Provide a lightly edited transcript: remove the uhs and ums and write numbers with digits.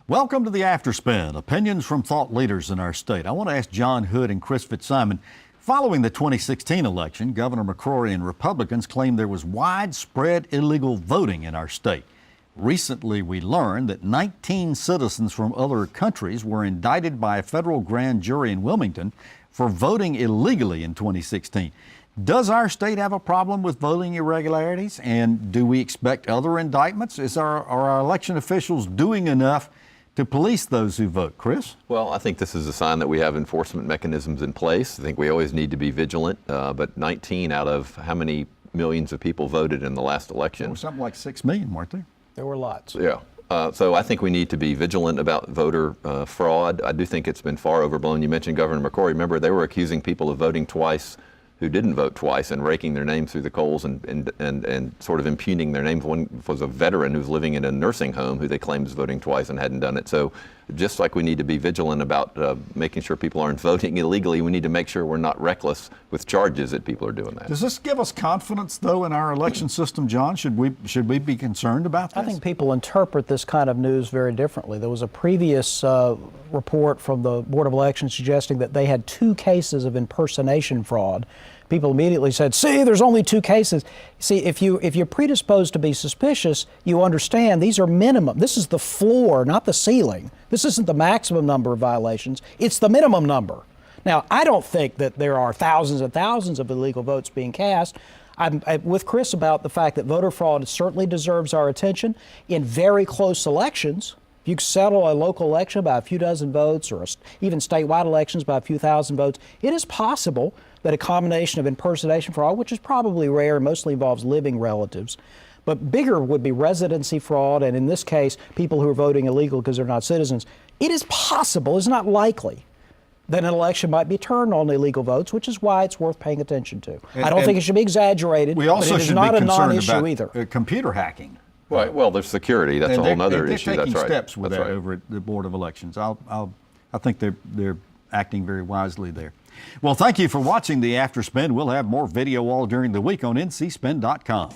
Welcome to the Afterspin, opinions from thought leaders in our state. I want to ask John Hood and Chris Fitzsimon. Following the 2016 election, Governor McCrory and Republicans claimed there was widespread illegal voting in our state. Recently, we learned that 19 citizens from other countries were indicted by a federal grand jury in Wilmington for voting illegally in 2016. Does our state have a problem with voting irregularities? And do we expect other indictments? Are our election officials doing enough to police those who vote? Chris? Well, I think this is a sign that we have enforcement mechanisms in place. I think we always need to be vigilant, but 19 out of how many millions of people voted in the last election? There was something like 6 million, weren't there? There were lots. Yeah. So I think we need to be vigilant about voter fraud. I do think it's been far overblown. You mentioned Governor McCrory. Remember, they were accusing people of voting twice who didn't vote twice and raking their names through the coals and sort of impugning their names. One was a veteran who's living in a nursing home who they claimed was voting twice and hadn't done it. So just like we need to be vigilant about making sure people aren't voting illegally, we need to make sure we're not reckless with charges that people are doing that. Does this give us confidence, though, in our election system, John? Should we be concerned about this? I think people interpret this kind of news very differently. There was a previous report from the Board of Elections suggesting that they had 2 cases of impersonation fraud. People immediately said, see, there's only 2 cases. See, if you're predisposed to be suspicious, you understand these are minimum. This is the floor, not the ceiling. This isn't the maximum number of violations. It's the minimum number. Now, I don't think that there are thousands and thousands of illegal votes being cast. I'm with Chris about the fact that voter fraud certainly deserves our attention. In very close elections, if you settle a local election by a few dozen votes or even statewide elections by a few thousand votes, it is possible that a combination of impersonation fraud, which is probably rare and mostly involves living relatives, but bigger would be residency fraud, and in this case, people who are voting illegal because they're not citizens. It is possible, it's not likely, that an election might be turned on illegal votes, which is why it's worth paying attention to. I don't think it should be exaggerated, we also but it is should not be a concerned non-issue about either. Computer hacking. Right. Well, there's security. That's a whole other issue. They're taking That's right. steps with That's that right. over at the Board of Elections. I think they're acting very wisely there. Well, thank you for watching the Afterspin. We'll have more video all during the week on ncspin.com.